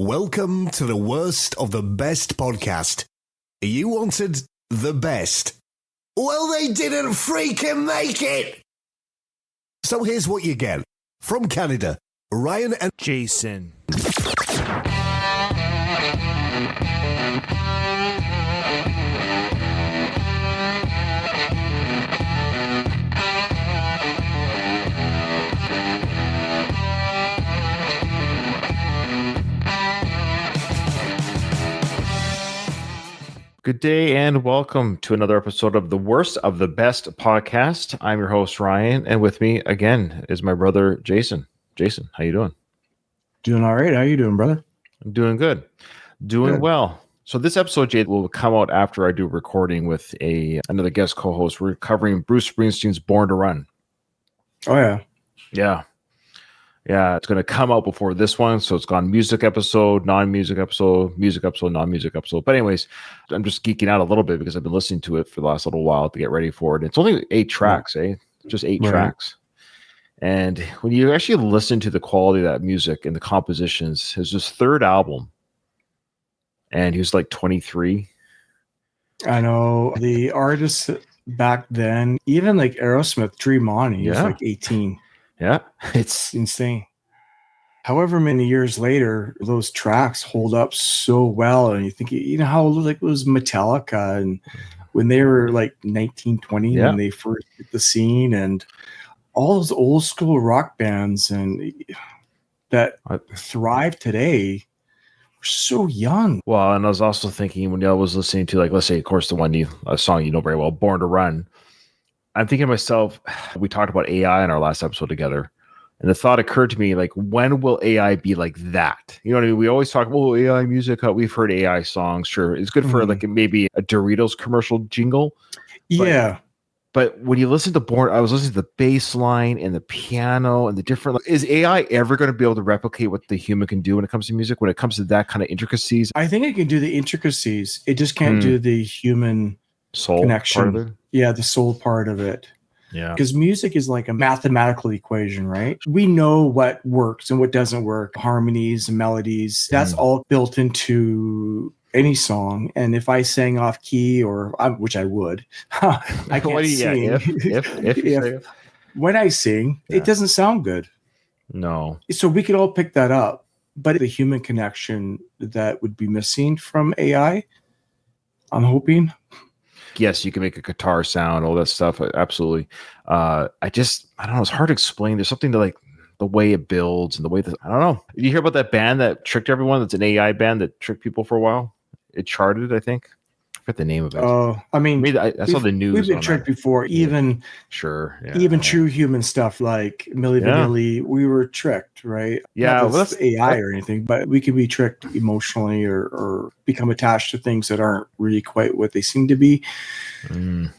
Welcome to the worst of the best podcast. You wanted the best. Well, they didn't freaking make it. So here's what you get. From Canada, Ryan and Jason. Good day and welcome to another episode of the Worst of the Best podcast. I'm your host, Ryan, and with me again is my brother, Jason. Jason, how you doing? Doing all right. How you doing, brother? I'm doing good. Doing well. So this episode, Jade, will come out after I do recording with another guest co-host. We're covering Bruce Springsteen's Born to Run. Oh, yeah. Yeah, it's going to come out before this one. So it's gone music episode, non-music episode, music episode, non-music episode. But anyways, I'm just geeking out a little bit because I've been listening to it for the last little while to get ready for it. It's only 8 tracks, Just 8 tracks. And when you actually listen to the quality of that music and the compositions, it's his third album. And he was like 23. I know. The artists back then, even like Aerosmith, Dream On, he was like 18. Yeah, it's insane. However many years later, those tracks hold up so well. And you think, you know, how like it was Metallica and when they were like 19, 20, when they first hit the scene, and all those old school rock bands and that thrive today were so young. Well, and I was also thinking when I was listening to, like, let's say, of course, a song you know very well, Born to Run. I'm thinking to myself, we talked about AI in our last episode together, and the thought occurred to me, like, when will AI be like that? You know what I mean? We always talk about AI music. We've heard AI songs. Sure, it's good for like maybe a Doritos commercial jingle. But when you listen to Born, I was listening to the bass line and the piano and the different. Is AI ever going to be able to replicate what the human can do when it comes to music? When it comes to that kind of intricacies, I think it can do the intricacies. It just can't do the human soul connection. Part of it? Yeah, the soul part of it. Yeah. Because music is like a mathematical equation, right? We know what works and what doesn't work, harmonies and melodies. That's all built into any song. And if I sang off key, which I would, I can't sing. If when I sing, it doesn't sound good. No. So we could all pick that up. But the human connection that would be missing from AI, I'm hoping. Yes, you can make a guitar sound, all that stuff. Absolutely. I don't know. It's hard to explain. There's something to like the way it builds and the way that, I don't know. Did you hear about that band that tricked everyone? That's an AI band that tricked people for a while. It charted, I think. I forget the name of it. Oh, I mean, I saw the news. We've been tricked before. Even true human stuff like Milli Vanilli, we were tricked, right? Yeah, not that's AI or anything, but we can be tricked emotionally or become attached to things that aren't really quite what they seem to be. The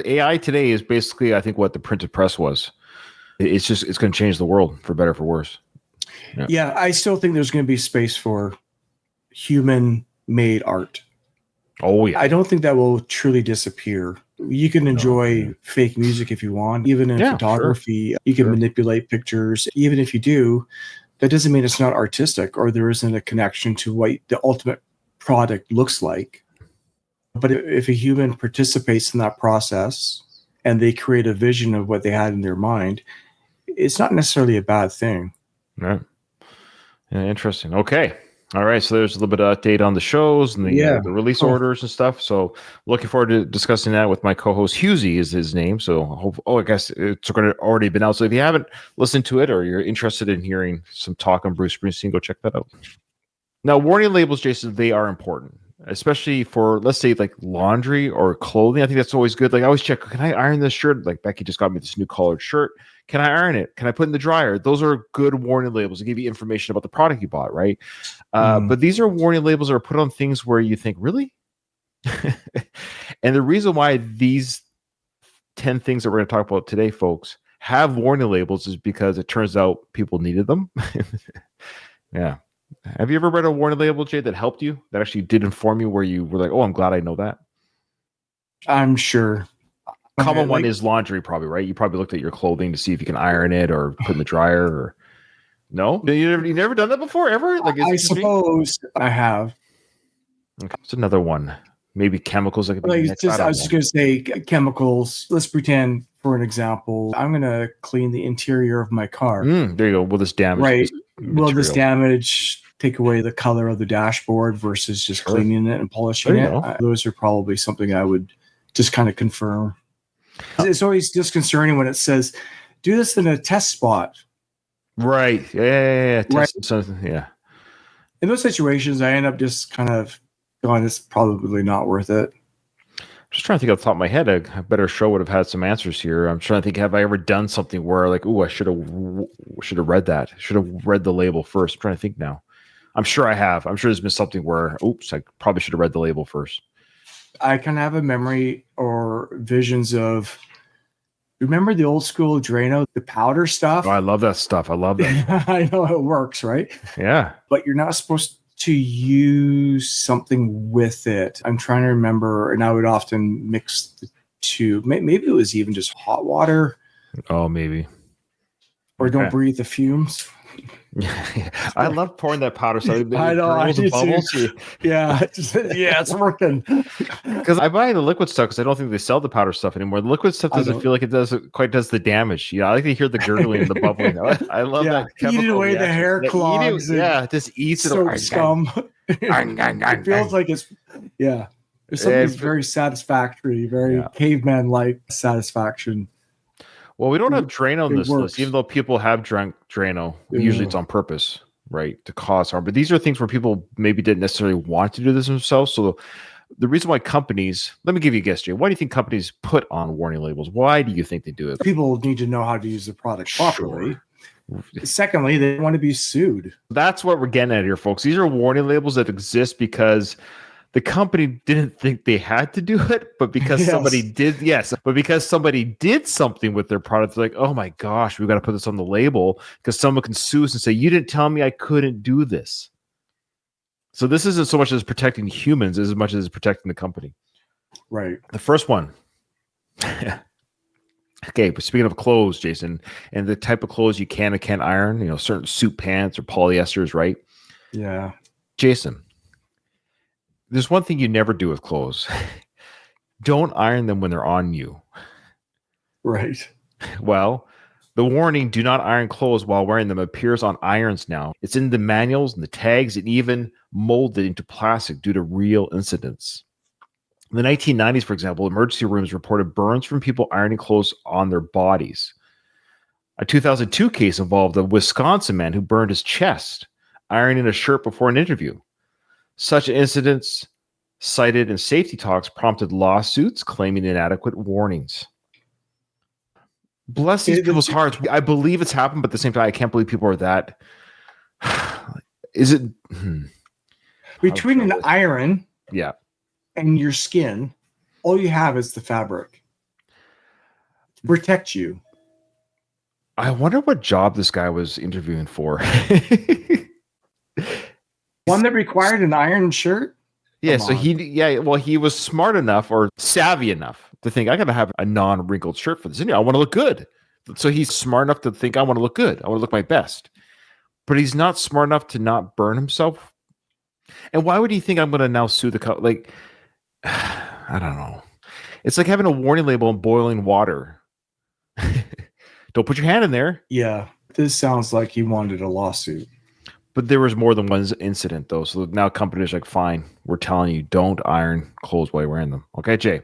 AI today is basically, I think, what the printed press was. It's going to change the world for better, for worse. Yeah, I still think there's going to be space for human-made art. Oh, yeah. I don't think that will truly disappear. You can enjoy fake music if you want. Even in photography, you can manipulate pictures. Even if you do, that doesn't mean it's not artistic or there isn't a connection to what the ultimate product looks like. But if a human participates in that process and they create a vision of what they had in their mind, it's not necessarily a bad thing. Right. Yeah, interesting. Okay. All right, so there's a little bit of update on the shows and the release orders and stuff. So looking forward to discussing that with my co-host. Husey is his name. So I guess it's going to already been out. So if you haven't listened to it or you're interested in hearing some talk on Bruce Springsteen, go check that out. Now, warning labels, Jason, they are important, especially for, let's say, like laundry or clothing. I think that's always good. Like I always check, can I iron this shirt? Like Becky just got me this new collared shirt. Can I iron it? Can I put it in the dryer? Those are good warning labels to give you information about the product you bought, right? But these are warning labels that are put on things where you think, really? And the reason why these 10 things that we're going to talk about today, folks, have warning labels is because it turns out people needed them. Yeah. Have you ever read a warning label, Jay, that helped you, that actually did inform you, where you were like, oh, I'm glad I know that? I'm sure. Common one is laundry, probably, right? You probably looked at your clothing to see if you can iron it or put in the dryer. No, you never done that before, ever? Like, I suppose I have. Okay, it's another one. Maybe chemicals that could be mixed. I was just going to say chemicals. Let's pretend, for an example, I'm going to clean the interior of my car. There you go. Will this damage? Right. Will this damage take away the color of the dashboard versus just cleaning it and polishing it? Those are probably something I would just kind of confirm. It's always disconcerting when it says, do this in a test spot. Right. Yeah. Right. Something. Yeah. In those situations, I end up just kind of going, it's probably not worth it. I'm just trying to think off the top of my head. A better show would have had some answers here. I'm trying to think, have I ever done something where like, I should have read that. Should have read the label first. I'm trying to think now. I'm sure I have. I'm sure there's been something where, I probably should have read the label first. I can have a memory or visions of, remember the old school Drano, the powder stuff? Oh, I love that stuff. I love that. I know it works, right? Yeah. But you're not supposed to use something with it. I'm trying to remember, and I would often mix the two. Maybe it was even just hot water. Oh, maybe. Or don't breathe the fumes. I love pouring that powder stuff. I know. I do bubbles. Too. Yeah. It's working. Because I buy the liquid stuff because I don't think they sell the powder stuff anymore. The liquid stuff doesn't feel like it does the damage. I like to hear the gurgling and the bubbling. I love that. Eating away the hair clogs. Just eats it. So scum. It feels like it's, there's something very satisfactory, very caveman-like satisfaction. Well, we don't have Drano on this list, even though people have drank Drano. Usually it's on purpose, right, to cause harm. But these are things where people maybe didn't necessarily want to do this themselves. So the reason why companies, let me give you a guess, Jay. Why do you think companies put on warning labels? Why do you think they do it? People need to know how to use the product properly. Secondly, they want to be sued. That's what we're getting at here, folks. These are warning labels that exist because the company didn't think they had to do it, but because somebody did, but because somebody did something with their product, they're like, oh my gosh, we've got to put this on the label because someone can sue us and say, you didn't tell me I couldn't do this. So this isn't so much as protecting humans as much as protecting the company. Right. The first one. Okay, but speaking of clothes, Jason, and the type of clothes you can and can't iron, certain suit pants or polyesters, right? Yeah. Jason, there's one thing you never do with clothes. Don't iron them when they're on you. Right. Well, the warning, do not iron clothes while wearing them, appears on irons now. It's in the manuals and the tags and even molded into plastic due to real incidents. In the 1990s, for example, emergency rooms reported burns from people ironing clothes on their bodies. A 2002 case involved a Wisconsin man who burned his chest ironing a shirt before an interview. Such incidents cited in safety talks prompted lawsuits claiming inadequate warnings. Bless these people's hearts. I believe it's happened, but at the same time, I can't believe people are that. Is it between an iron and your skin? All you have is the fabric to protect you. I wonder what job this guy was interviewing for. One that required an iron shirt? Yeah, so he was smart enough or savvy enough to think, I got to have a non-wrinkled shirt for this. I want to look good. So he's smart enough to think, I want to look good. I want to look my best. But he's not smart enough to not burn himself. And why would he think I'm going to now sue the company? Like, I don't know. It's like having a warning label on boiling water. Don't put your hand in there. Yeah, this sounds like he wanted a lawsuit. But there was more than one incident, though. So now companies are like, fine, we're telling you, don't iron clothes while you're wearing them. Okay, Jay?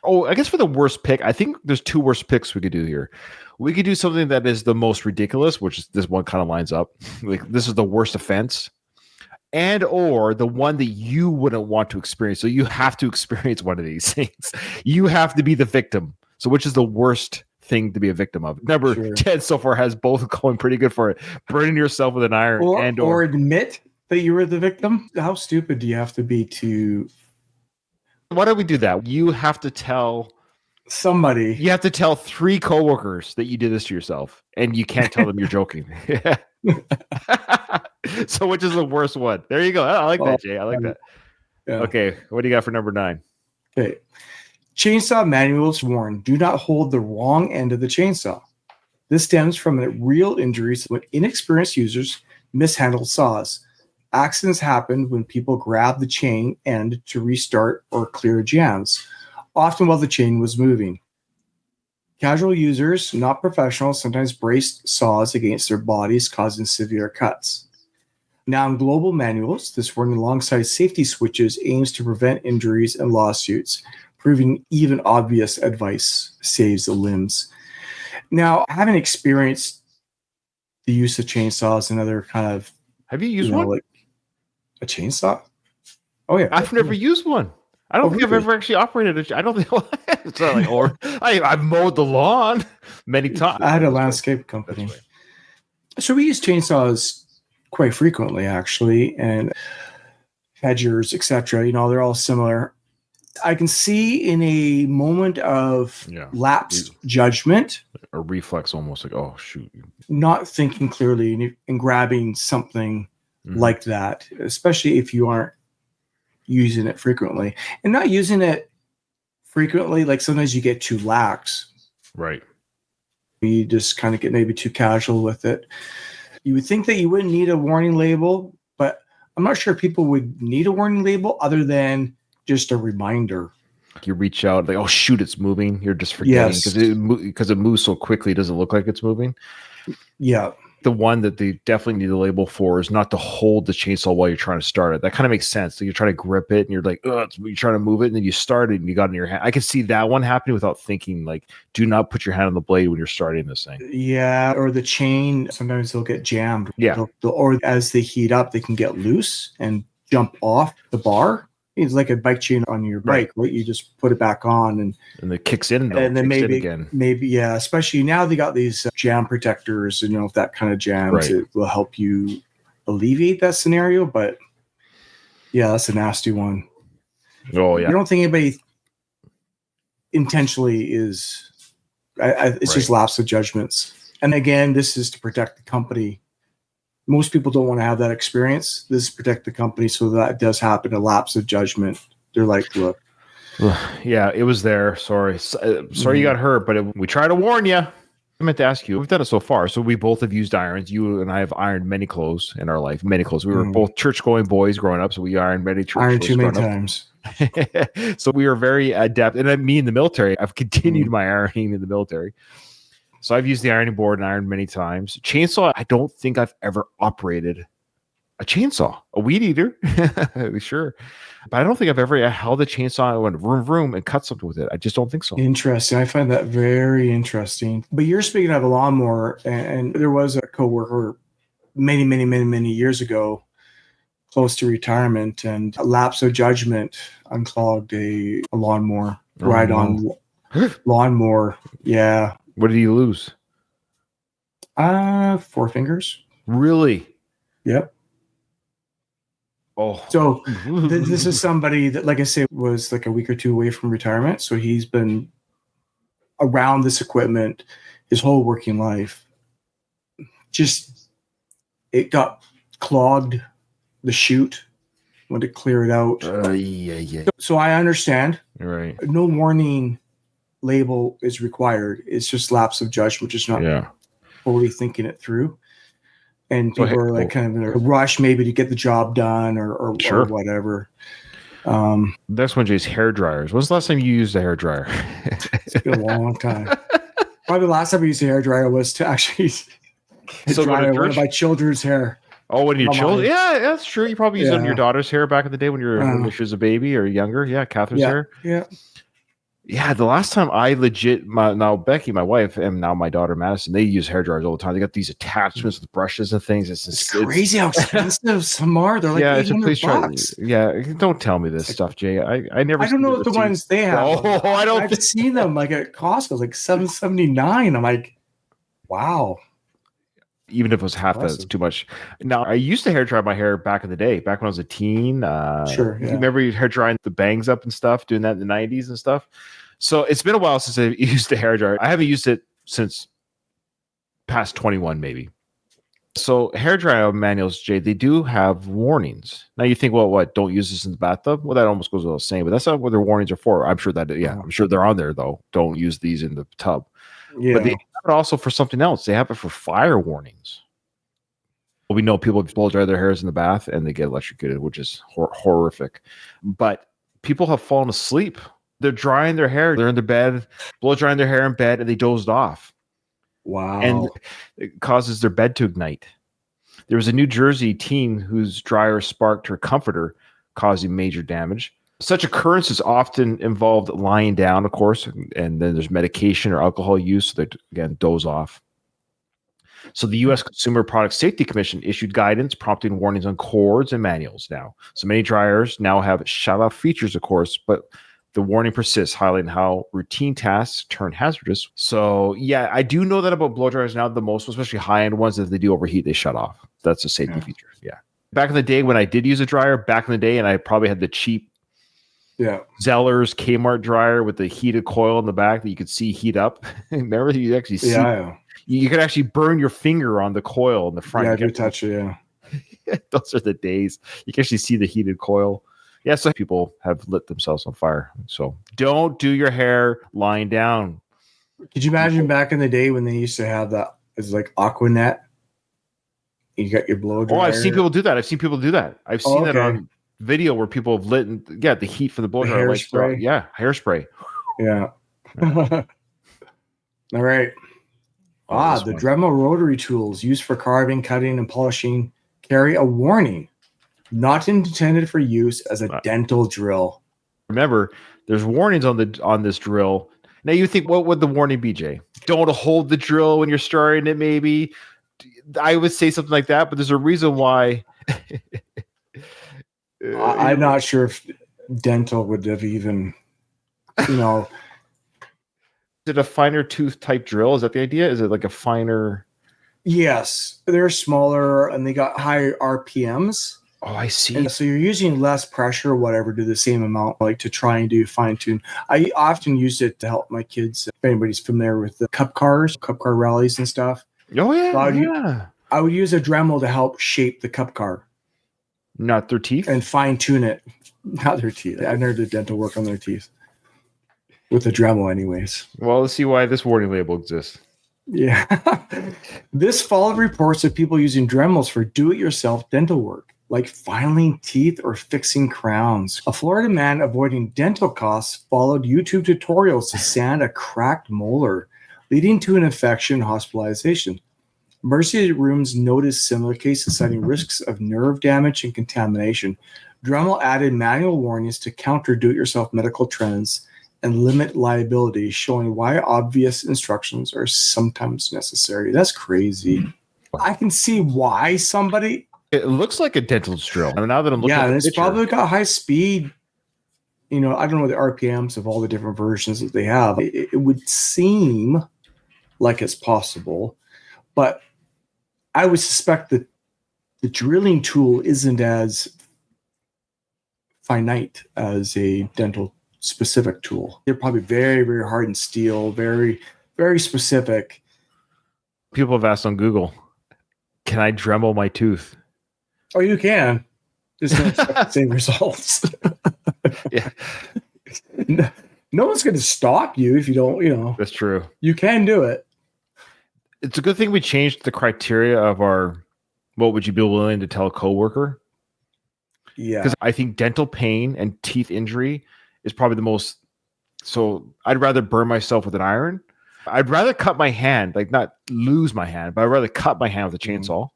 Oh, I guess for the worst pick, I think there's two worst picks we could do here. We could do something that is the most ridiculous, which is this one kind of lines up. Like, this is the worst offense. And or the one that you wouldn't want to experience. So you have to experience one of these things. You have to be the victim. So which is the worst thing to be a victim of? Number 10 so far has both going pretty good for it. Burning yourself with an iron or admit that you were the victim. How stupid do you have to be to? Why don't we do that? You have to tell somebody. You have to tell 3 coworkers that you did this to yourself, and you can't tell them you're joking. So which is the worst one? There you go. I like that, Jay. I like that. Yeah. Okay, what do you got for number 9? Okay. Chainsaw manuals warn, do not hold the wrong end of the chainsaw. This stems from real injuries when inexperienced users mishandle saws. Accidents happen when people grab the chain end to restart or clear jams, often while the chain was moving. Casual users, not professionals, sometimes braced saws against their bodies, causing severe cuts. Now, in global manuals, this warning alongside safety switches aims to prevent injuries and lawsuits, proving even obvious advice saves the limbs. Now, having experienced the use of chainsaws and other kind of... Have you used one? Like a chainsaw? Oh, yeah. I've never used one. I don't think I've ever actually operated it. I don't think it's not like, or I've mowed the lawn many times. I had a landscape company. Right. So we use chainsaws quite frequently, actually, and hedgers, etc. They're all similar. I can see in a moment of lapsed judgment, a reflex, almost like, oh shoot, not thinking clearly and grabbing something like that, especially if you aren't using it frequently. And not using it frequently, like sometimes you get too lax. Right. You just kind of get maybe too casual with it. You would think that you wouldn't need a warning label, but I'm not sure people would need a warning label other than just a reminder. You reach out like, oh shoot, it's moving. You're just forgetting because it moves so quickly. It doesn't look like it's moving. Yeah. The one that they definitely need a label for is not to hold the chainsaw while you're trying to start it. That kind of makes sense. So you're trying to grip it and you're like, you're trying to move it, and then you start it and you got it in your hand. I can see that one happening without thinking, like, do not put your hand on the blade when you're starting this thing. Yeah. Or the chain, sometimes they'll get jammed. Yeah. Or as they heat up, they can get loose and jump off the bar. It's like a bike chain on your bike, right? You just put it back on and it kicks in, and then maybe, especially now they got these jam protectors, and if that kind of jams, it will help you alleviate that scenario. But yeah, that's a nasty one. Oh yeah. I don't think anybody intentionally is, it's just lapse of judgments. And again, this is to protect the company. Most people don't want to have that experience. This is protect the company, so that does happen, a lapse of judgment. They're like, look. Yeah, it was there. Sorry you got hurt, but we try to warn you. I meant to ask you, we've done it so far. So we both have used irons. You and I have ironed many clothes in our life, many clothes. We were both church-going boys growing up, so we ironed many church clothes. Ironed too many times. So we were very adept. And me in the military, I've continued my ironing in the military. So I've used the ironing board and ironed many times. Chainsaw, I don't think I've ever operated a chainsaw, a weed eater, sure. But I don't think I've ever held a chainsaw and went vroom, vroom and cut something with it. I just don't think so. Interesting. I find that very interesting. But you're speaking of a lawnmower, and there was a coworker many years ago, close to retirement, and a lapse of judgment unclogged a lawnmower, ride-on lawnmower. Yeah. What did you lose? 4 fingers. Really? Yep. Oh. So this is somebody that, like I say, was like a week or two away from retirement. So he's been around this equipment his whole working life. Just, it got clogged, the chute, when to clear it out. So I understand. Right. No warning label is required. It's just lapse of judgment, just not fully thinking it through. And people are like kind of in a rush maybe to get the job done or whatever. Next one, Jay's hair dryers. When's the last time you used a hair dryer? It's been a long time. Probably the last time I used a hair dryer was to actually dry one of my children's hair. Oh, when your children? Yeah, that's true. You probably used it on your daughter's hair back in the day when she was a baby or younger. Yeah, Catherine's hair. Yeah. Yeah, the last time I now Becky, my wife, and now my daughter Madison, they use hair dryers all the time. They got these attachments with brushes and things. It's crazy how expensive some are. They're like $800. Yeah, don't tell me this stuff, Jay. I never. I don't know what the ones they have. Oh, I don't. I've seen them like at Costco, like $7.79. I'm like, wow. Even if it was half that, it's too much. Now, I used to hair dry my hair back in the day, back when I was a teen. Sure. Yeah. You remember you hair drying the bangs up and stuff, doing that in the 90s and stuff? So it's been a while since I used a hair dryer. I haven't used it since past 21, maybe. So hair dryer manuals, Jay, they do have warnings. Now you think, well, what? Don't use this in the bathtub? Well, that almost goes without saying, but that's not what their warnings are for. I'm sure that, I'm sure they're on there though. Don't use these in the tub. Yeah. But they have it also for something else. They have it for fire warnings. We know people blow dry their hairs in the bath and they get electrocuted, which is horrific. But people have fallen asleep. They're drying their hair. They're in their bed, blow drying their hair in bed, and they dozed off. Wow. And it causes their bed to ignite. There was a New Jersey teen whose dryer sparked her comforter, causing major damage. Such occurrences often involved lying down, of course, and then there's medication or alcohol use. So they, again, doze off. So the U.S. Consumer Product Safety Commission issued guidance prompting warnings on cords and manuals now. So many dryers now have shut-off features, of course, but the warning persists, highlighting how routine tasks turn hazardous. So, yeah, I do know that about blow dryers now the most, especially high-end ones, that they do overheat, they shut off. That's a safety feature, yeah. Back in the day when I did use a dryer, and I probably had the cheap Zeller's Kmart dryer with the heated coil in the back that you could see heat up. Remember, you actually see you could actually burn your finger on the coil in the front. Yeah, if you touch it, Those are the days. You can actually see the heated coil. Yeah, so people have lit themselves on fire. So don't do your hair lying down. Could you imagine back in the day when they used to have that? It's like Aquanet. You got your blow dryer. Oh, I've seen people do that. I've seen that on video where people have lit the heat from the blow dryer. Hairspray. Yeah, hairspray. Yeah. All right. The Dremel rotary tools used for carving, cutting, and polishing carry a warning, not intended for use as a dental drill. Remember, there's warnings on this drill. Now you think, what would the warning be, Jay? Don't hold the drill when you're starting it, maybe. I would say something like that, but there's a reason why. I'm not sure if dental would have even, Is it a finer tooth type drill? Is that the idea? Is it like a finer? Yes, they're smaller and they got higher RPMs. Oh, I see. And so you're using less pressure or whatever to the same amount, like to try and do fine tune. I often used it to help my kids. If anybody's familiar with the cup car rallies and stuff. Oh yeah, so I would use a Dremel to help shape the cup car. Not their teeth? And fine tune it. Not their teeth. I never did dental work on their teeth. With the Dremel anyways. Well, let's see why this warning label exists. Yeah. This followed reports of people using Dremels for do-it-yourself dental work, like filing teeth or fixing crowns. A Florida man avoiding dental costs followed YouTube tutorials to sand a cracked molar, leading to an infection and hospitalization. Emergency rooms noticed similar cases, citing risks of nerve damage and contamination. Dremel added manual warnings to counter do-it-yourself medical trends and limit liability, showing why obvious instructions are sometimes necessary. That's crazy. I can see why somebody... It looks like a dental drill. I mean, now that I'm looking at it's probably got high speed. I don't know the RPMs of all the different versions that they have. It would seem like it's possible, but I would suspect that the drilling tool isn't as finite as a dental specific tool. They're probably very, very hardened steel, very, very specific. People have asked on Google, can I Dremel my tooth? Oh, you can. Just don't expect the same results. Yeah. No one's going to stop you if you don't, That's true. You can do it. It's a good thing we changed the criteria of our, what would you be willing to tell a coworker? Yeah. Because I think dental pain and teeth injury is probably the most, so I'd rather burn myself with an iron. I'd rather cut my hand, like not lose my hand, but I'd rather cut my hand with a chainsaw.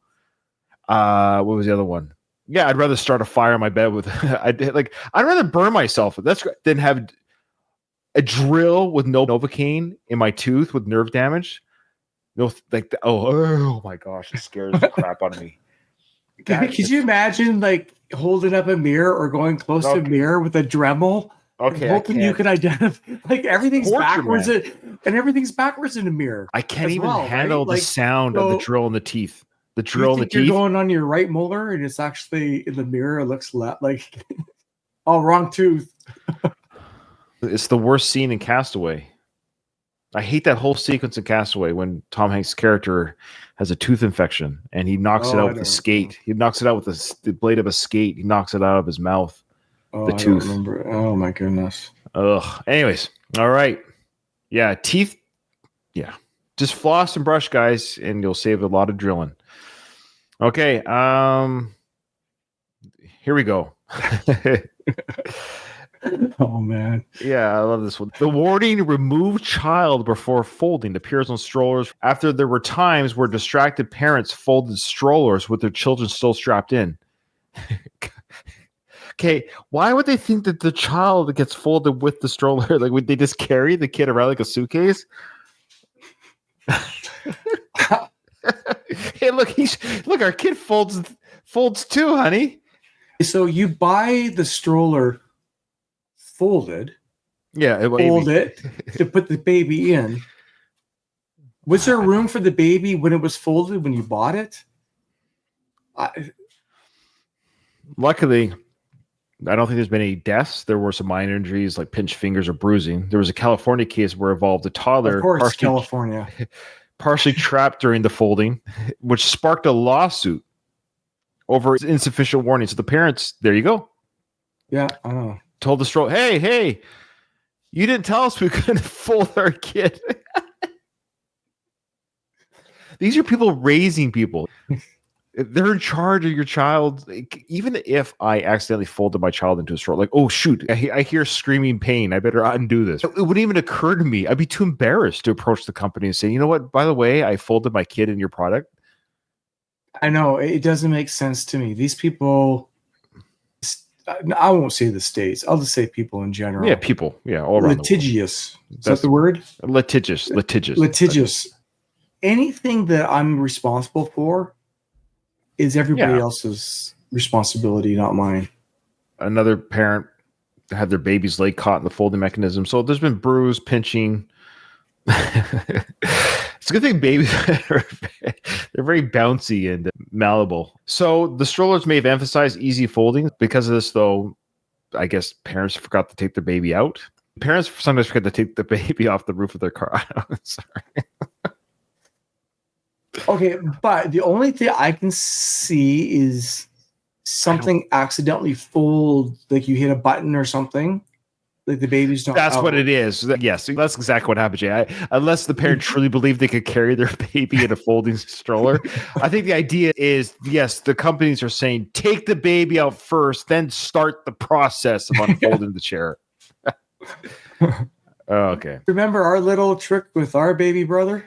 What was the other one? Yeah, I'd rather start a fire on my bed with, I'd rather burn myself than have a drill with no Novocaine in my tooth with nerve damage. Oh my gosh, it scares the crap out of me. Could you imagine holding up a mirror or going close to a mirror with a Dremel? Okay, hoping you can identify everything's backwards and everything's backwards in the mirror. I can't even handle the sound of the drill in the teeth. The drill in the teeth. You're going on your right molar and it's actually in the mirror. It looks like wrong tooth. It's the worst scene in Castaway. I hate that whole sequence in Castaway when Tom Hanks' character has a tooth infection and he knocks it out with a skate. He knocks it out with the blade of a skate. He knocks it out of his mouth. The tooth. I don't remember. Oh my goodness. Ugh. Anyways, all right. Yeah, teeth. Yeah, Just floss and brush, guys, and you'll save a lot of drilling. Okay. Here we go. Oh, man. Yeah, I love this one. The warning, remove child before folding, appears on strollers after there were times where distracted parents folded strollers with their children still strapped in. Okay, why would they think that the child gets folded with the stroller? Like, would they just carry the kid around like a suitcase? Hey, look, our kid folds too, honey. So you buy the stroller folded. Yeah, fold it to put the baby in. Was there room for the baby when it was folded when you bought it? Luckily, I don't think there's been any deaths. There were some minor injuries like pinched fingers or bruising. There was a California case where involved a toddler, of course, California, partially trapped during the folding, which sparked a lawsuit over insufficient warning. So the parents, there you go. Yeah, I know. Told the stroller, hey, you didn't tell us we couldn't fold our kid. These are people raising people. They're in charge of your child. Even if I accidentally folded my child into a stroller, like, oh, shoot, I hear screaming pain. I better undo this. It wouldn't even occur to me. I'd be too embarrassed to approach the company and say, you know what, by the way, I folded my kid in your product. I know. It doesn't make sense to me. These people, I won't say the States. I'll just say people in general. Yeah, people. Yeah, all around litigious. The world. Is that the word? Litigious. Anything that I'm responsible for is everybody else's responsibility, not mine. Another parent had their baby's leg caught in the folding mechanism. So there's been bruise, pinching. It's a good thing babies they're very bouncy and malleable. So the strollers may have emphasized easy folding. Because of this, though, I guess parents forgot to take their baby out. Parents sometimes forget to take the baby off the roof of their car. Sorry. Okay, but the only thing I can see is something accidentally fold, like you hit a button or something. Like the baby's not. That's what it is. Yes, that's exactly what happened, Jay. Unless the parent truly believed they could carry their baby in a folding stroller. I think the idea is, yes, the companies are saying, take the baby out first, then start the process of unfolding the chair. Okay. Remember our little trick with our baby brother?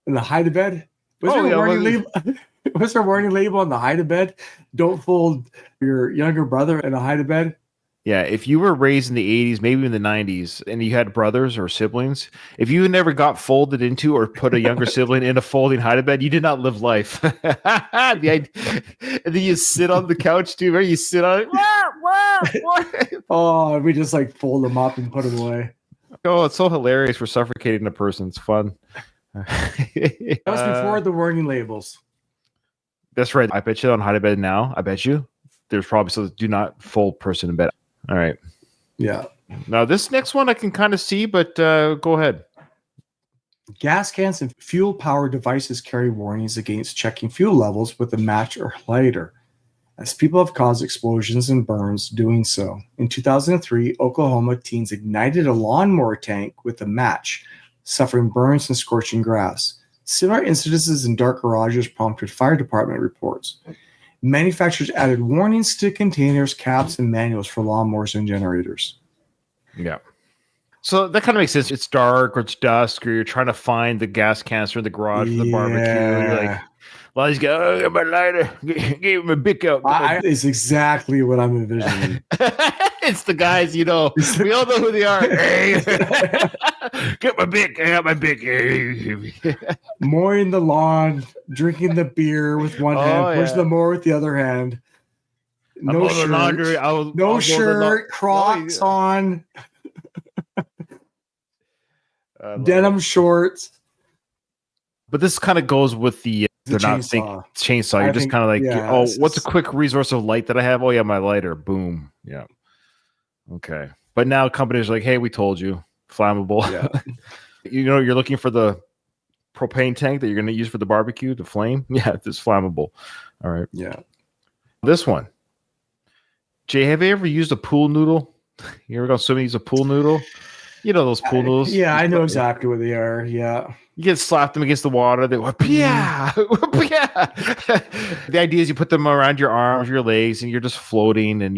In the hide to bed? Was there a warning label on the hide to bed? Don't fold your younger brother in a hide to bed. Yeah, if you were raised in the 80s, maybe in the 90s, and you had brothers or siblings, if you never got folded into or put a younger sibling in a folding hide to bed, you did not live life. And then you sit on the couch too, right? You sit on it. Oh, we just like fold them up and put them away. Oh, it's so hilarious. We're suffocating a person. It's fun. That was before the warning labels. That's right. I bet you on hide to bed now. I bet you there's probably so do not fold person in bed. All right. Yeah. Now this next one I can kind of see, but go ahead. Gas cans and fuel-powered devices carry warnings against checking fuel levels with a match or lighter, as people have caused explosions and burns doing so. In 2003, Oklahoma teens ignited a lawnmower tank with a match, suffering burns and scorching grass. Similar incidences in dark garages prompted fire department reports. Manufacturers added warnings to containers, caps, and manuals for lawnmowers and generators. Yeah. So that kind of makes sense. It's dark or it's dusk or you're trying to find the gas canister in the garage for the barbecue. You're like, well, he's got, oh, I got my lighter. Gave him a bic out. It's exactly what I'm envisioning. It's the guys, you know. We all know who they are. Hey, get my bic. I got my bic. Mowing the lawn, drinking the beer with one hand, pushing the mower with the other hand. No shirt. Laundry. No shirt. Crocs on. Denim shorts. But this kind of goes with the chainsaw. You're just kind of like, what's a quick resource of light that I have? Oh yeah, my lighter. Boom. Yeah. Okay. But now companies are like, hey, we told you, flammable. Yeah. You know, you're looking for the propane tank that you're going to use for the barbecue, the flame. Yeah, it's flammable. All right. Yeah. This one. Jay, have you ever used a pool noodle? You ever gone swimming and use a pool noodle? You know those pool noodles? Yeah, I know exactly what they are. Yeah. You get slapped them against the water. They go, yeah. The idea is you put them around your arms, your legs, and you're just floating. And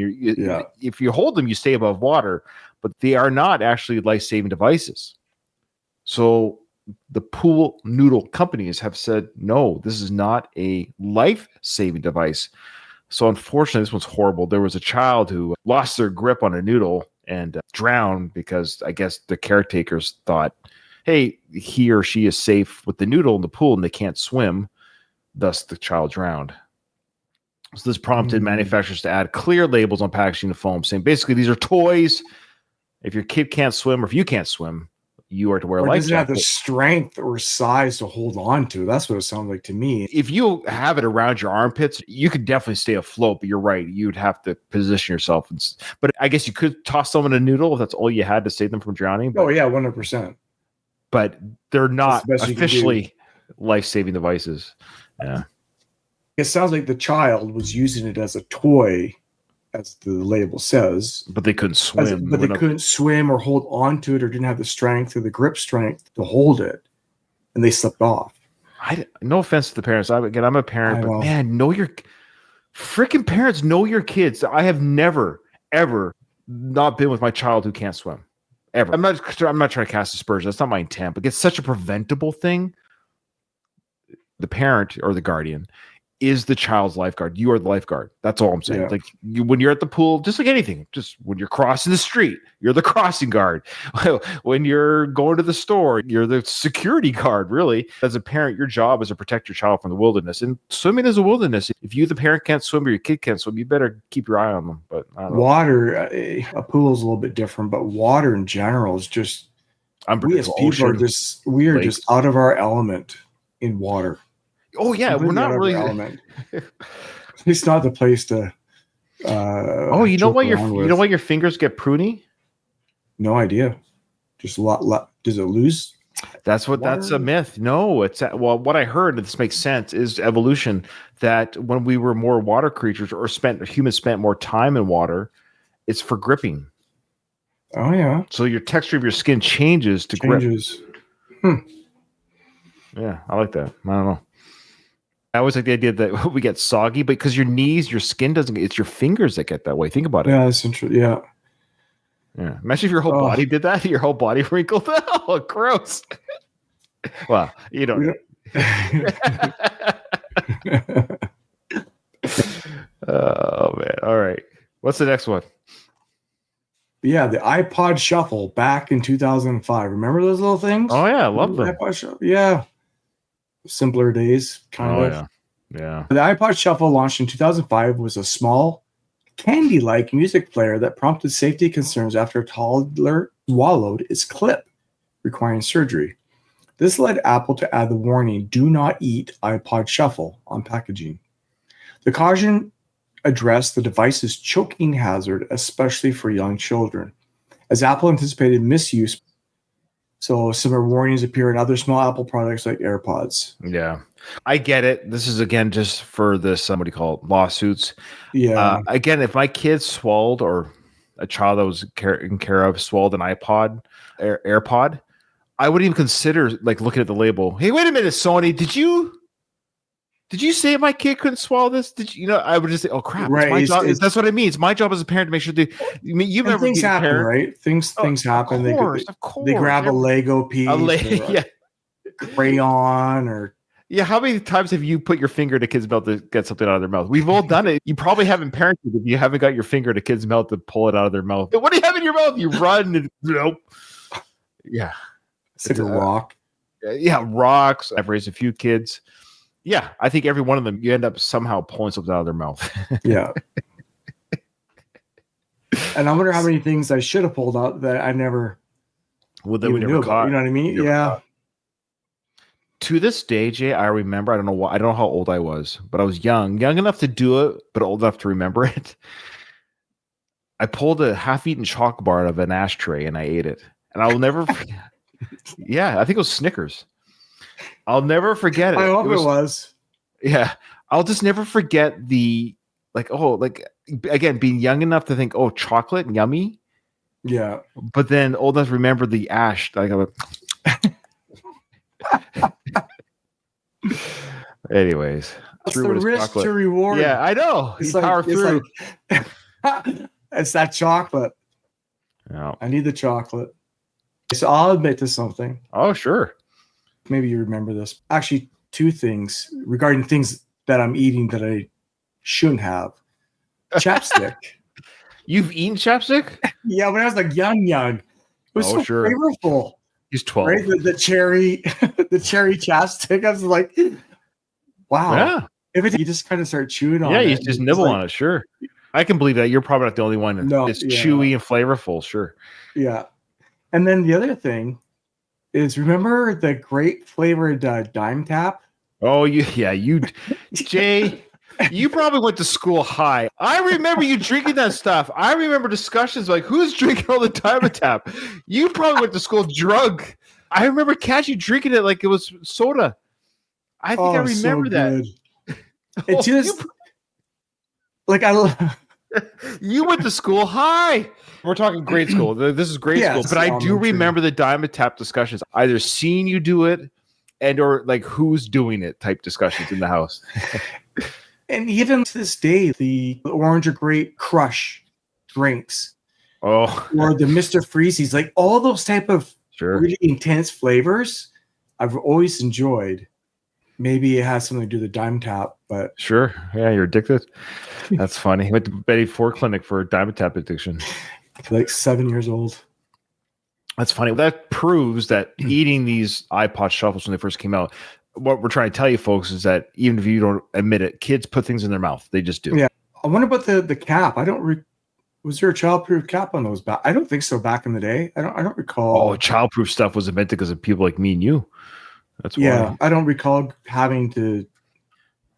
if you hold them, you stay above water. But they are not actually life-saving devices. So the pool noodle companies have said, no, this is not a life-saving device. So unfortunately, this one's horrible. There was a child who lost their grip on a noodle and drowned because I guess the caretakers thought, hey, he or she is safe with the noodle in the pool and they can't swim. Thus, the child drowned. So this prompted manufacturers to add clear labels on packaging of foam saying, basically, these are toys. If your kid can't swim or if you can't swim, you are to wear a life jacket. Doesn't have the strength or size to hold on to. That's what it sounds like to me. If you have it around your armpits, you could definitely stay afloat, but you're right. You'd have to position yourself. But I guess you could toss someone a noodle if that's all you had to save them from drowning. But, 100%. But they're not officially life-saving devices. Yeah. It sounds like the child was using it as a toy, as the label says. But they couldn't swim. They couldn't swim or hold on to it or didn't have the strength or the grip strength to hold it. And they slipped off. No offense to the parents. I'm a parent, but man, know your freaking parents, know your kids. I have never, ever not been with my child who can't swim. Ever. I'm not trying to cast aspersions. That's not my intent, but it's such a preventable thing. The parent or the guardian is the child's lifeguard. You are the lifeguard. That's all I'm saying. Yeah. Like when you're at the pool, just like anything, just when you're crossing the street, you're the crossing guard. When you're going to the store, you're the security guard, really. As a parent, your job is to protect your child from the wilderness. And swimming is a wilderness. If you, the parent, can't swim or your kid can't swim, you better keep your eye on them. But I don't know. Water, a pool is a little bit different, but water in general is just, we as people are just out of our element in water. Oh yeah, we're not really. It's not the place to. You know why your fingers get pruny? No idea. Just a lot. Does it lose? That's a myth. No, it's what I heard. And this makes sense. Is evolution that when we were more water creatures or humans spent more time in water, it's for gripping. Oh yeah. So your texture of your skin changes to grip. Yeah, I like that. I don't know. I always like the idea that we get soggy, but because your knees, your skin doesn't, it's your fingers that get that way. Think about it. Yeah, that's interesting. Yeah. Yeah. Imagine if your whole body did that, your whole body wrinkled. Oh, gross. Well, you don't. Oh, man. All right. What's the next one? Yeah, the iPod Shuffle back in 2005. Remember those little things? Oh, yeah. I love them. iPod Shuffle. Yeah. Simpler days, kind of. Yeah. The iPod Shuffle, launched in 2005, was a small, candy-like music player that prompted safety concerns after a toddler swallowed its clip, requiring surgery. This led Apple to add the warning, "Do not eat iPod Shuffle," on packaging. The caution addressed the device's choking hazard, especially for young children, as Apple anticipated misuse. So similar warnings appear in other small Apple products like AirPods. Yeah, I get it. This is, again, just for this, what do you call it, lawsuits. Yeah. Again, if my kid swallowed, or a child that was taken care of swallowed an iPod, AirPod, I wouldn't even consider looking at the label. Hey, wait a minute, Sony, did you say my kid couldn't swallow this? I would just say, oh crap, right. It's my job. That's what I mean. It's my job as a parent to make sure things happen, right? Things happen. Of course. They grab a Lego piece, or crayon, or how many times have you put your finger in a kid's mouth to get something out of their mouth? We've all done it. You probably haven't parented if you haven't got your finger in a kid's mouth to pull it out of their mouth. What do you have in your mouth? You run and nope. Yeah. It's like a rock. Yeah, rocks. I've raised a few kids. Yeah, I think every one of them, you end up somehow pulling something out of their mouth. Yeah. And I wonder how many things I should have pulled out that I never that we never caught. You know what I mean? Yeah. To this day, Jay, I remember, I don't know how old I was, but I was young enough to do it, but old enough to remember it. I pulled a half-eaten chalk bar out of an ashtray and I ate it. And I will never forget. Yeah, I think it was Snickers. I'll never forget it. I hope it was. Yeah. I'll just never forget the, again, being young enough to think, oh, chocolate, yummy. Yeah. But then old enough to remember the ash. Like, anyways, it's the risk to reward. Yeah, I know. It's You power through. It's that chocolate. Yeah. I need the chocolate. So I'll admit to something. Oh, sure. Maybe you remember this. Actually, two things regarding things that I'm eating that I shouldn't have. Chapstick. You've eaten chapstick? Yeah, when I was like young. It was so flavorful. He's 12. Right? The cherry, the cherry chapstick. I was like, wow. Yeah. You just kind of start chewing on it. Yeah, you just nibble on it. Sure. I can believe that. You're probably not the only one. It's chewy and flavorful. Sure. Yeah. And then the other thing is, remember the grape flavored Dime Tap? Oh, Jay, you probably went to school high. I remember you drinking that stuff. I remember discussions like, who's drinking all the Dime Tap? You probably went to school drunk. I remember catching you drinking it like it was soda. I think I remember that. It just you went to school high. We're talking grade school. This is grade school, but I do remember the Diamond Tap discussions. Either seeing you do it, or like who's doing it type discussions in the house. And even to this day, the orange or grape crush drinks, or the Mr. Freezies, like all those type of really intense flavors, I've always enjoyed. Maybe it has something to do with the Dime Tap, but sure, yeah, you're addicted. That's funny. Went to Betty Ford Clinic for a Dime Tap addiction. Like 7 years old. That's funny. That proves that eating these iPod shuffles when they first came out, what we're trying to tell you folks is that even if you don't admit it, kids put things in their mouth. They just do. Yeah. I wonder about the cap. I don't was there a childproof cap on those? I don't think so. Back in the day, I don't recall. Oh, childproof stuff was invented because of people like me and you. That's why. Yeah, I don't recall having to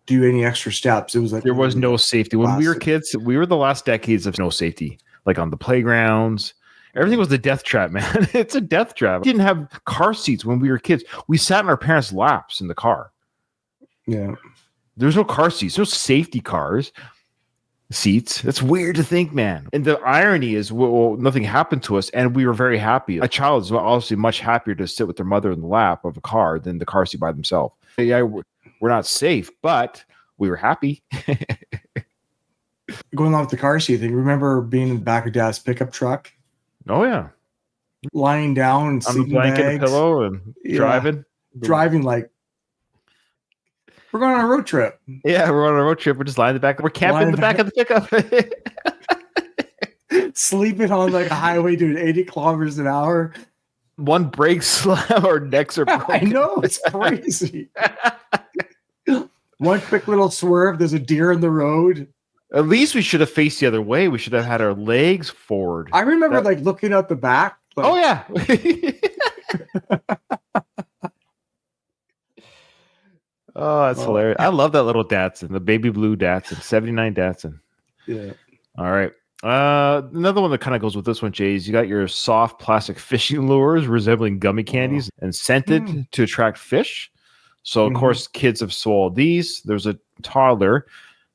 do any extra steps. It was like there was no safety when we were kids. We were the last decades of no safety, like on the playgrounds. Everything was the death trap, man. It's a death trap. We didn't have car seats when we were kids. We sat in our parents' laps in the car. Yeah, there's no car seats, no safety seats. That's weird to think, man. And the irony is, well, nothing happened to us, and we were very happy. A child is obviously much happier to sit with their mother in the lap of a car than the car seat by themselves. Yeah, we're not safe, but we were happy. Going on with the car seat thing, remember being in the back of Dad's pickup truck? Oh, yeah. Lying down and on the blanket and pillow and driving like we're going on a road trip. Yeah, we're on a road trip. We're just lying in the back. We're camping in the back of the pickup. Sleeping on like a highway doing 80 kilometers an hour. One brake slam, our necks are broken. I know, it's crazy. One quick little swerve, there's a deer in the road. At least we should have faced the other way. We should have had our legs forward. I remember like looking out the back. Like, oh, yeah. Oh, that's hilarious. I love that little Datsun, the baby blue Datsun, 79 Datsun. Yeah. All right. Another one that kind of goes with this one, Jay, is you got your soft plastic fishing lures resembling gummy candies and scented to attract fish. So, of course, kids have swallowed these. There's a toddler.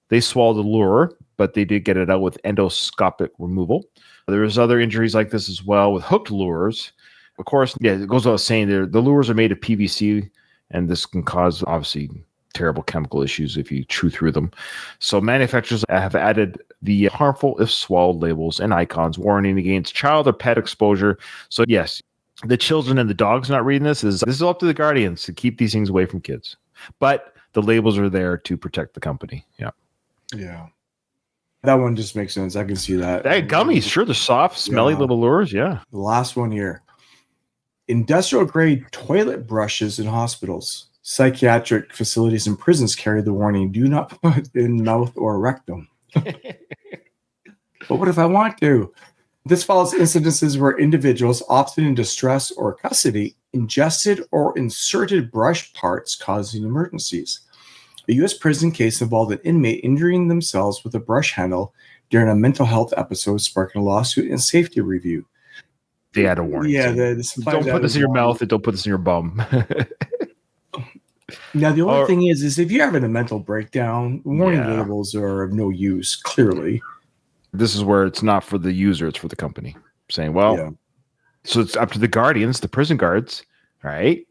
They swallowed the lure, but they did get it out with endoscopic removal. There's other injuries like this as well with hooked lures. Of course, yeah, it goes without saying, the lures are made of PVC, and this can cause, obviously, terrible chemical issues if you chew through them. So manufacturers have added the harmful if swallowed labels and icons warning against child or pet exposure. So, yes, the children and the dogs not reading this is up to the guardians to keep these things away from kids. But the labels are there to protect the company. Yeah. Yeah. That one just makes sense. I can see that. Hey, gummies, sure. They're soft, smelly little lures. Yeah. The last one here. Industrial grade toilet brushes in hospitals. Psychiatric facilities and prisons carry the warning, do not put in mouth or rectum. But what if I want to? This follows incidences where individuals, often in distress or custody, ingested or inserted brush parts causing emergencies. A U.S. prison case involved an inmate injuring themselves with a brush handle during a mental health episode, sparking a lawsuit and safety review. They had a warning. Yeah, don't put this in your mouth and don't put this in your bum. Now, the only thing is if you're having a mental breakdown, warning labels are of no use, clearly. This is where it's not for the user, it's for the company. saying, well, so it's up to the guardians, the prison guards, right?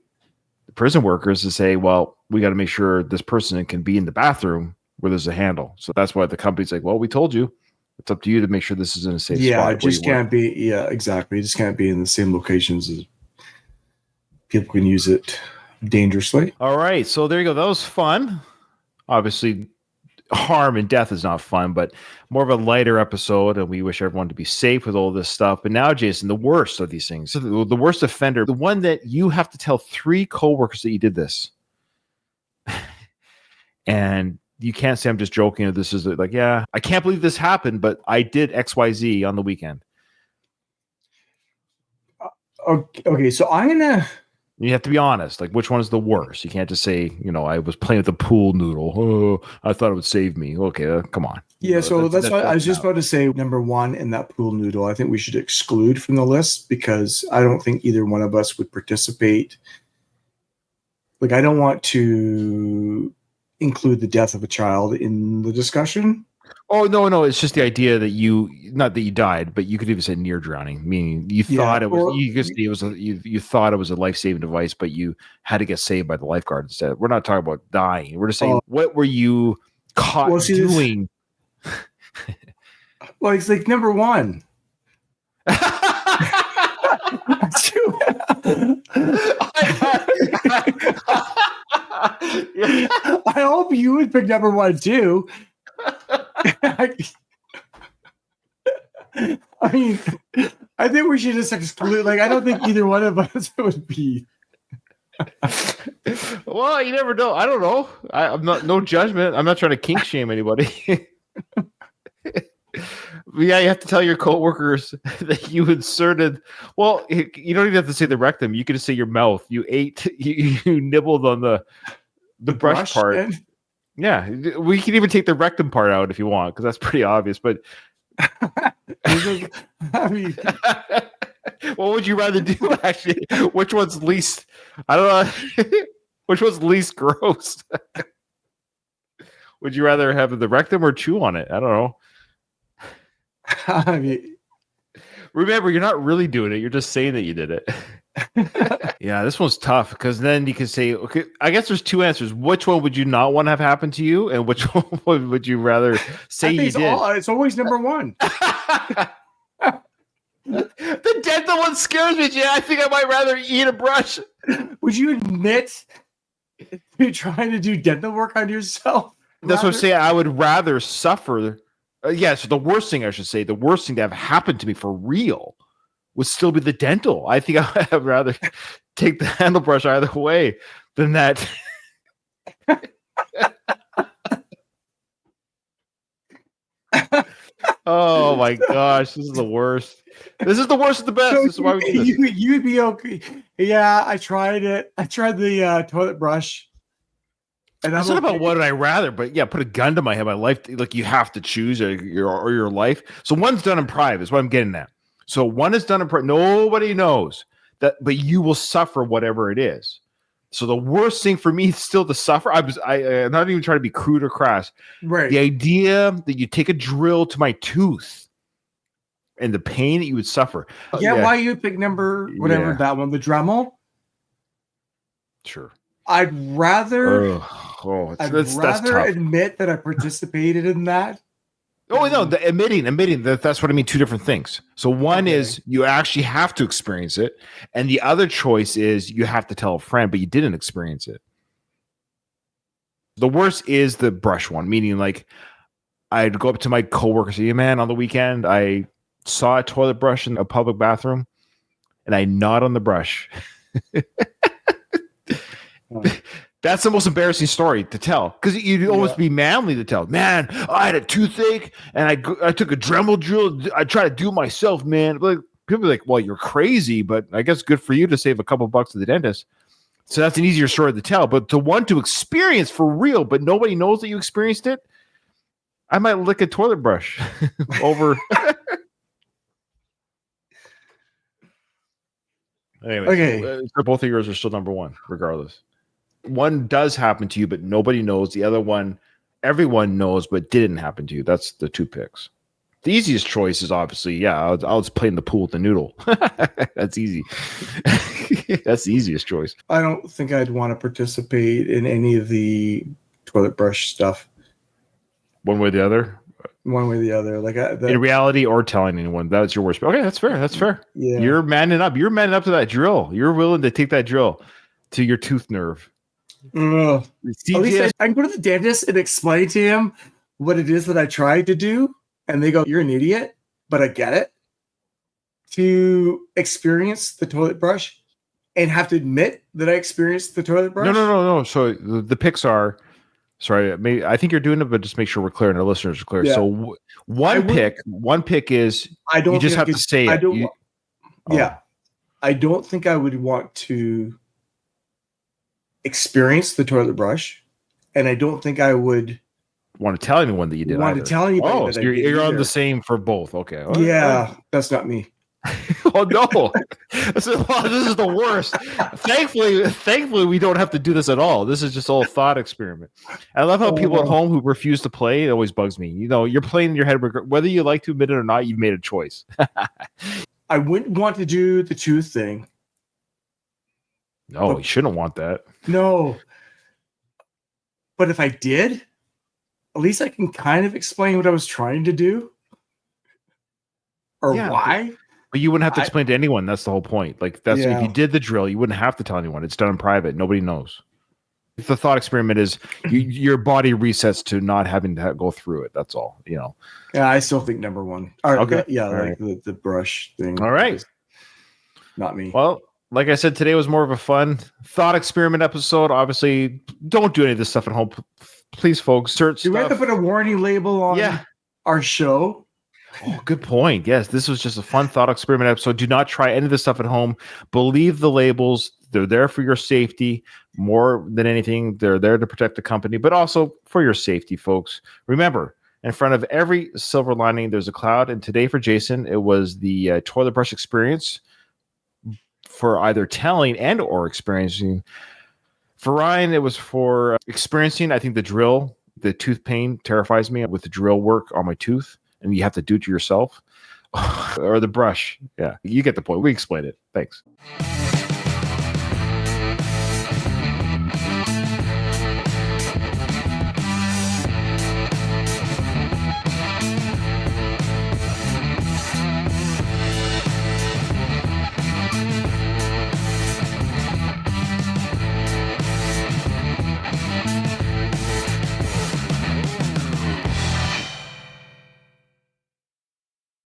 The prison workers to say, well, we got to make sure this person can be in the bathroom where there's a handle. So that's why the company's like, well, we told you. It's up to you to make sure this is in a safe spot. Yeah, it just can't be. Yeah, exactly. It just can't be in the same locations as people can use it dangerously. All right. So there you go. That was fun. Obviously, harm and death is not fun, but more of a lighter episode. And we wish everyone to be safe with all this stuff. But now, Jason, the worst of these things, the worst offender, the one that you have to tell 3 coworkers that you did this. And you can't say I'm just joking. Or this is like, yeah, I can't believe this happened, but I did XYZ on the weekend. Okay, so I'm gonna. You have to be honest. Like, which one is the worst? You can't just say, I was playing with the pool noodle. Oh, I thought it would save me. Okay, come on. Yeah, so that's why I was just about to say number 1 in that pool noodle. I think we should exclude from the list because I don't think either one of us would participate. Like, I don't want to include the death of a child in the discussion. Oh, no. It's just the idea that not that you died, but you could even say near drowning, meaning you thought it was, you thought it was a life-saving device, but you had to get saved by the lifeguard instead. We're not talking about dying. We're just saying, what were you caught doing? Well, it's like number 1. I hope you would pick number 1 too. I mean, I think we should just exclude. Like, I don't think either one of us would be. Well, you never know. I don't know. I'm not. No judgment. I'm not trying to kink shame anybody. Yeah, you have to tell your coworkers that you inserted. Well, you don't even have to say the rectum. You can just say your mouth. You ate. You nibbled on the brush part. Yeah, we can even take the rectum part out if you want, because that's pretty obvious. But I mean, what would you rather do? Actually, which one's least? I don't know. Which one's least gross? Would you rather have the rectum or chew on it? I don't know. I mean, remember, you're not really doing it. You're just saying that you did it. Yeah, this one's tough because then you can say, okay, I guess there's 2 answers. Which one would you not want to have happen to you, and which one would you rather say you did? It's always number 1. The dental one scares me, Jay. I think I might rather eat a brush. Would you admit to trying to do dental work on yourself? That's what I'm saying. I would rather suffer. So the worst thing, I should say, the worst thing to have happened to me for real would still be the dental. I think I'd rather take the handle brush either way than that. Oh my gosh, this is the worst. This is the worst of the best. So this is why we do this. You'd be okay. Yeah, I tried it. I tried the toilet brush. And it's not about what would I rather, but yeah, put a gun to my head. My life, like, you have to choose your life. So one's done in private is what I'm getting at. So one is done in private. Nobody knows that, but you will suffer whatever it is. So the worst thing for me is still to suffer. I'm not even trying to be crude or crass. Right. The idea that you take a drill to my tooth and the pain that you would suffer. Yeah. Why you pick number whatever that one, the Dremel? Sure. I'd rather. That's tough. Admit that I participated in that. Oh no, admitting that's what I mean. 2 different things. So one is you actually have to experience it, and the other choice is you have to tell a friend, but you didn't experience it. The worst is the brush one, meaning like I'd go up to my coworker and say, "Hey, man, on the weekend I saw a toilet brush in a public bathroom, and I gnawed on the brush." That's the most embarrassing story to tell, because you'd almost be manly to tell. Man, I had a toothache and I took a Dremel drill. I tried to do it myself, man. But people are like, well, you're crazy, but I guess good for you to save a couple bucks to the dentist. So that's an easier story to tell. But to want to experience for real, but nobody knows that you experienced it, I might lick a toilet brush over. Anyway, okay. So both of yours are still number 1, regardless. One does happen to you, but nobody knows. The other one, everyone knows, but didn't happen to you. That's the 2 picks. The easiest choice is obviously, I'll just play in the pool with the noodle. That's easy. That's the easiest choice. I don't think I'd want to participate in any of the toilet brush stuff. One way or the other? One way or the other. Like in reality or telling anyone. That's your worst. Okay, that's fair. That's fair. Yeah. You're manning up. You're manning up to that drill. You're willing to take that drill to your tooth nerve. At least I can go to the dentist and explain to him what it is that I tried to do. And they go, you're an idiot, but I get it. To experience the toilet brush and have to admit that I experienced the toilet brush? No. So the Pixar, sorry, I think you're doing it, but just make sure we're clear and our listeners are clear. Yeah. So one pick is you just have to say it. I don't think I would want to experience the toilet brush, and I don't think I would want to tell anyone that you did. Want to tell anybody? So you're on the same for both. Okay. That's not me. Oh no! This is the worst. Thankfully, we don't have to do this at all. This is just all thought experiment. I love how people at home who refuse to play. It always bugs me. You're playing in your head, whether you like to admit it or not. You've made a choice. I wouldn't want to do the tooth thing. No, you shouldn't want that. No. But if I did, at least I can kind of explain what I was trying to do or why. But you wouldn't have to explain to anyone. That's the whole point. Like if you did the drill, you wouldn't have to tell anyone. It's done in private. Nobody knows. The thought experiment is your body resets to not having to go through it. That's all. Yeah, I still think number one. Okay. The brush thing. All right. Not me. Well, like I said, today was more of a fun thought experiment episode. Obviously, don't do any of this stuff at home. Please, folks, search. Do we have to put a warning label on our show? Oh, good point. Yes, this was just a fun thought experiment episode. Do not try any of this stuff at home. Believe the labels. They're there for your safety. More than anything, they're there to protect the company, but also for your safety, folks. Remember, in front of every silver lining, there's a cloud. And today for Jason, it was the toilet brush experience for either telling and or experiencing. For Ryan, it was for experiencing. I think the tooth pain terrifies me with the drill work on my tooth, and you have to do it to yourself. Or the brush. Yeah, you get the point. We explained it. Thanks.